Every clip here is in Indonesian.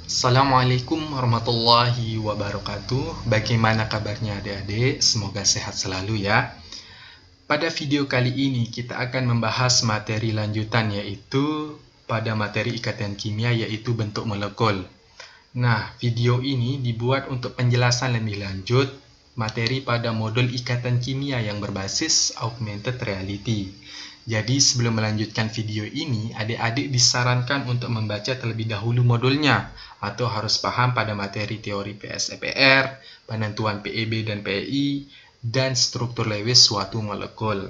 Assalamualaikum warahmatullahi wabarakatuh. Bagaimana kabarnya adik-adik? Semoga sehat selalu ya. Pada video kali ini kita akan membahas materi lanjutan, yaitu pada materi ikatan kimia, yaitu bentuk molekul. Nah, video ini dibuat untuk penjelasan lebih lanjut materi pada modul ikatan kimia yang berbasis augmented reality. Jadi sebelum melanjutkan video ini, adik-adik disarankan untuk membaca terlebih dahulu modulnya, atau harus paham pada materi teori PSEPR, penentuan PEB dan PEI, dan struktur Lewis suatu molekul.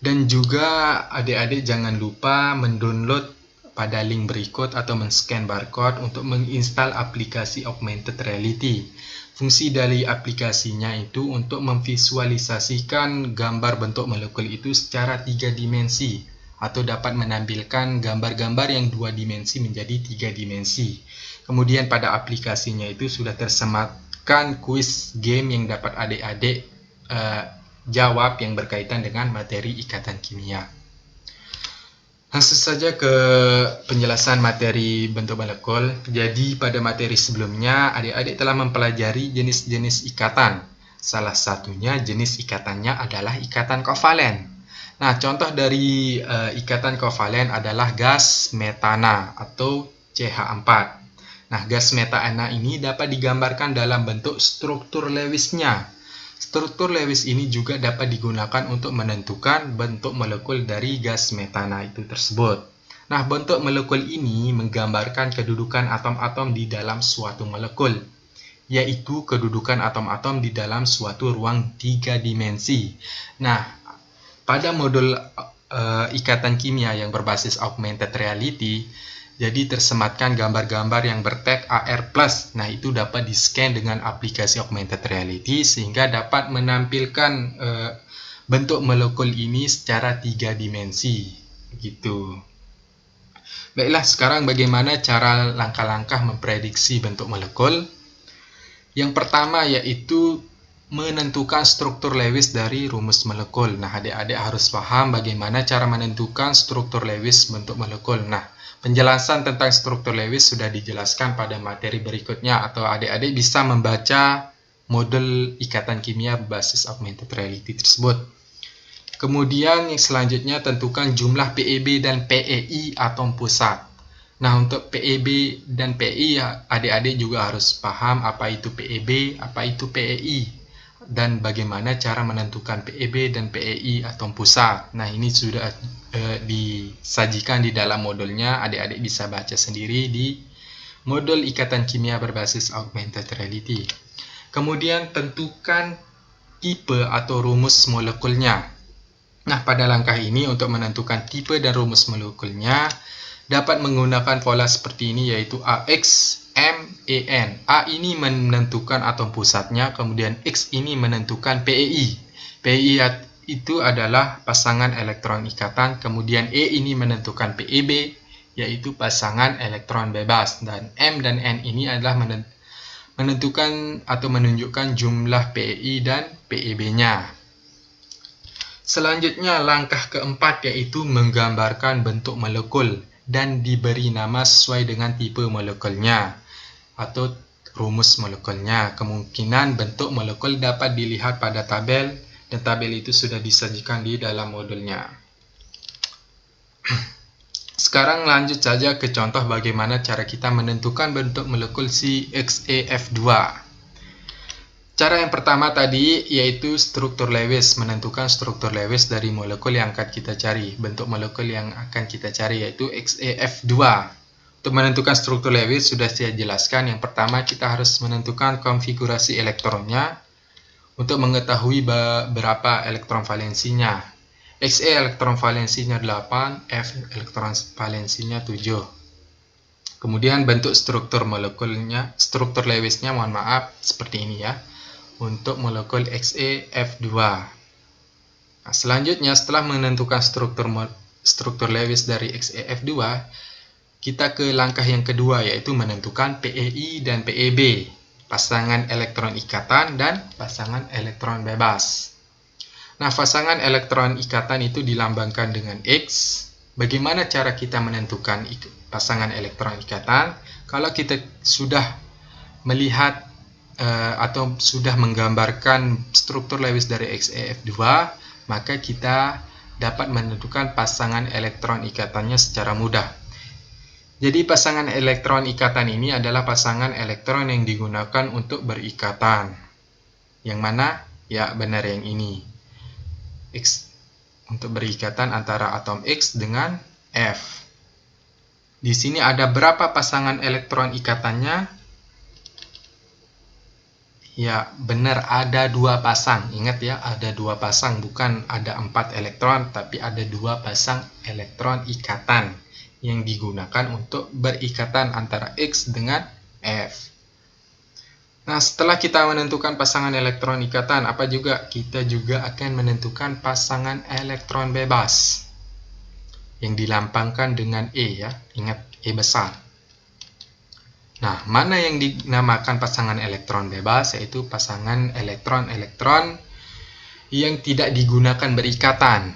Dan juga adik-adik jangan lupa mendownload pada link berikut atau men-scan barcode untuk menginstal aplikasi augmented reality. Fungsi dari aplikasinya itu untuk memvisualisasikan gambar bentuk molekul itu secara 3 dimensi, atau dapat menampilkan gambar-gambar yang 2 dimensi menjadi 3 dimensi. Kemudian pada aplikasinya itu sudah tersematkan kuis game yang dapat adik-adik jawab yang berkaitan dengan materi ikatan kimia. Langsung saja ke penjelasan materi bentuk molekul. Jadi pada materi sebelumnya adik-adik telah mempelajari jenis-jenis ikatan. Salah satunya jenis ikatannya adalah ikatan kovalen. Nah, contoh dari ikatan kovalen adalah gas metana atau CH4. Nah, gas metana ini dapat digambarkan dalam bentuk struktur Lewisnya. Struktur Lewis ini juga dapat digunakan untuk menentukan bentuk molekul dari gas metana itu tersebut. Nah, bentuk molekul ini menggambarkan kedudukan atom-atom di dalam suatu molekul, yaitu kedudukan atom-atom di dalam suatu ruang 3 dimensi. Nah, pada modul ikatan kimia yang berbasis augmented reality, jadi tersematkan gambar-gambar yang bertag AR+. Nah, itu dapat di-scan dengan aplikasi augmented reality sehingga dapat menampilkan bentuk molekul ini secara 3 dimensi. Gitu. Baiklah, sekarang bagaimana cara langkah-langkah memprediksi bentuk molekul? Yang pertama yaitu menentukan struktur Lewis dari rumus molekul. Nah, adik-adik harus paham bagaimana cara menentukan struktur Lewis bentuk molekul. Nah, penjelasan tentang struktur Lewis sudah dijelaskan pada materi berikutnya, atau adik-adik bisa membaca model ikatan kimia berbasis augmented reality tersebut. Kemudian yang selanjutnya tentukan jumlah PEB dan PEI atom pusat. Nah, untuk PEB dan PEI adik-adik juga harus paham apa itu PEB, apa itu PEI, dan bagaimana cara menentukan PEB dan PEI atom pusat. Nah, ini sudah disajikan di dalam modulnya, adik-adik bisa baca sendiri di modul ikatan kimia berbasis augmented reality. Kemudian tentukan tipe atau rumus molekulnya. Nah, pada langkah ini untuk menentukan tipe dan rumus molekulnya dapat menggunakan pola seperti ini, yaitu AX, M, EN. A ini menentukan atom pusatnya, kemudian X ini menentukan PEI. PEI itu adalah pasangan elektron ikatan, kemudian E ini menentukan PEB, yaitu pasangan elektron bebas, dan M dan N ini adalah menentukan atau menunjukkan jumlah PEI dan PEB-nya. Selanjutnya, langkah keempat yaitu menggambarkan bentuk molekul dan diberi nama sesuai dengan tipe molekulnya atau rumus molekulnya. Kemungkinan bentuk molekul dapat dilihat pada tabel, dan tabel itu sudah disajikan di dalam modulnya. Sekarang lanjut saja ke contoh bagaimana cara kita menentukan bentuk molekul CXEF2. Cara yang pertama tadi yaitu struktur Lewis, menentukan struktur Lewis dari molekul yang akan kita cari. Bentuk molekul yang akan kita cari yaitu XeF2. Untuk menentukan struktur Lewis sudah saya jelaskan. Yang pertama kita harus menentukan konfigurasi elektronnya untuk mengetahui berapa elektron valensinya. Xe elektron valensinya 8, F elektron valensinya 7. Kemudian bentuk struktur molekulnya, struktur Lewisnya mohon maaf seperti ini ya, untuk molekul XeF2. Nah, selanjutnya setelah menentukan struktur Lewis dari XeF2, kita ke langkah yang kedua yaitu menentukan PEI dan PEB, pasangan elektron ikatan dan pasangan elektron bebas. Nah, pasangan elektron ikatan itu dilambangkan dengan X, Bagaimana cara kita menentukan pasangan elektron ikatan? Kalau kita sudah melihat atau sudah menggambarkan struktur Lewis dari XeF2, maka kita dapat menentukan pasangan elektron ikatannya secara mudah. Jadi pasangan elektron ikatan ini adalah pasangan elektron yang digunakan untuk berikatan. Yang mana? Ya, benar yang ini. X untuk berikatan antara atom X dengan F. Di sini ada berapa pasangan elektron ikatannya? Ya, benar, ada 2 pasang. Ingat ya, ada 2 pasang, bukan ada 4 elektron, tapi ada 2 pasang elektron ikatan yang digunakan untuk berikatan antara X dengan F. Nah, setelah kita menentukan pasangan elektron ikatan, apa juga? Kita juga akan menentukan pasangan elektron bebas yang dilambangkan dengan E ya. Ingat, E besar. Nah, mana yang dinamakan pasangan elektron bebas, yaitu pasangan elektron-elektron yang tidak digunakan berikatan.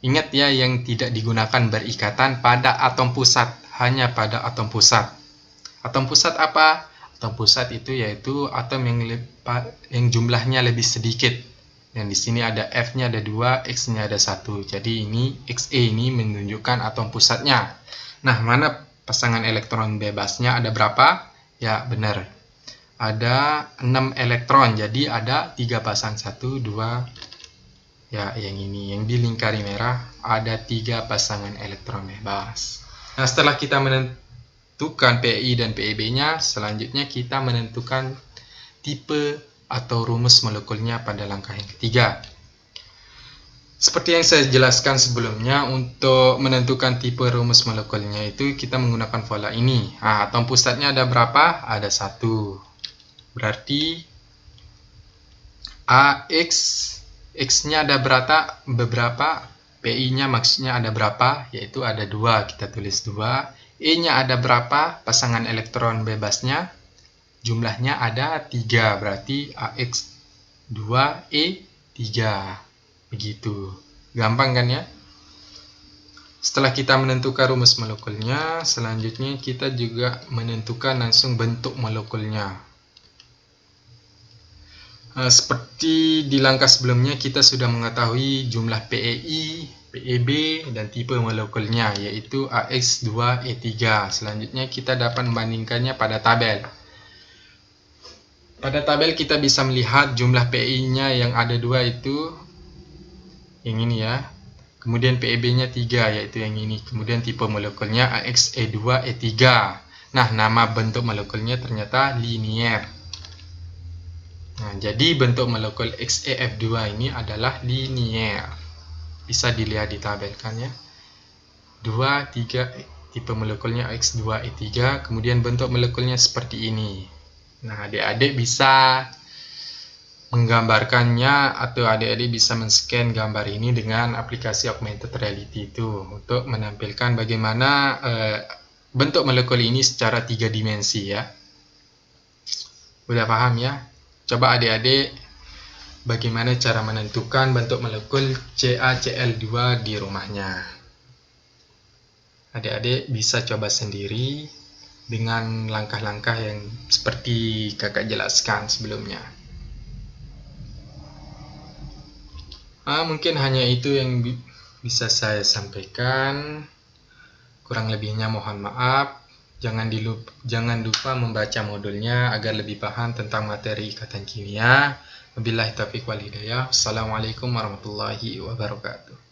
Ingat ya, yang tidak digunakan berikatan pada atom pusat, hanya pada atom pusat. Atom pusat apa? Atom pusat itu yaitu atom yang jumlahnya lebih sedikit. Yang di sini ada F-nya ada 2, X-nya ada 1. Jadi ini Xe ini menunjukkan atom pusatnya. Nah, mana pasangan elektron bebasnya ada berapa? Ya, benar. Ada 6 elektron. Jadi ada 3 pasang 1, 2. Ya, yang ini. Yang dilingkari merah ada 3 pasangan elektron bebas. Nah, setelah kita menentukan PI dan PeB-nya, selanjutnya kita menentukan tipe atau rumus molekulnya pada langkah yang ketiga. Seperti yang saya jelaskan sebelumnya, untuk menentukan tipe rumus molekulnya itu kita menggunakan pola ini. Nah, atom pusatnya ada berapa? Ada 1. Berarti AX, X-nya ada beberapa, PI-nya maksudnya ada berapa? Yaitu ada 2, kita tulis 2. E-nya ada berapa? Pasangan elektron bebasnya jumlahnya ada 3, berarti AX 2, E 3. Begitu. Gampang kan ya? Setelah kita menentukan rumus molekulnya, selanjutnya kita juga menentukan langsung bentuk molekulnya. Seperti di langkah sebelumnya, kita sudah mengetahui jumlah PeI, PeB, dan tipe molekulnya, yaitu AX2E3. Selanjutnya kita dapat membandingkannya pada tabel. Pada tabel kita bisa melihat jumlah PeI-nya yang ada 2 itu yang ini ya. Kemudian PeB-nya 3, yaitu yang ini. Kemudian tipe molekulnya AXE2E3. Nah, nama bentuk molekulnya ternyata linier. Nah, jadi bentuk molekul XeF2 ini adalah linier. Bisa dilihat di tabel kan ya. 2, 3, tipe molekulnya X2E3. Kemudian bentuk molekulnya seperti ini. Nah, adik-adik bisa menggambarkannya atau adik-adik bisa men-scan gambar ini dengan aplikasi augmented reality itu untuk menampilkan bagaimana bentuk molekul ini secara 3 dimensi ya. Udah paham ya? Coba adik-adik bagaimana cara menentukan bentuk molekul CaCl2 di rumahnya. Adik-adik bisa coba sendiri dengan langkah-langkah yang seperti kakak jelaskan sebelumnya. Mungkin hanya itu yang bisa saya sampaikan. Kurang lebihnya mohon maaf. Jangan lupa membaca modulnya agar lebih paham tentang materi ikatan kimia. Wabillahi taufiq wal hidayah. Assalamualaikum warahmatullahi wabarakatuh.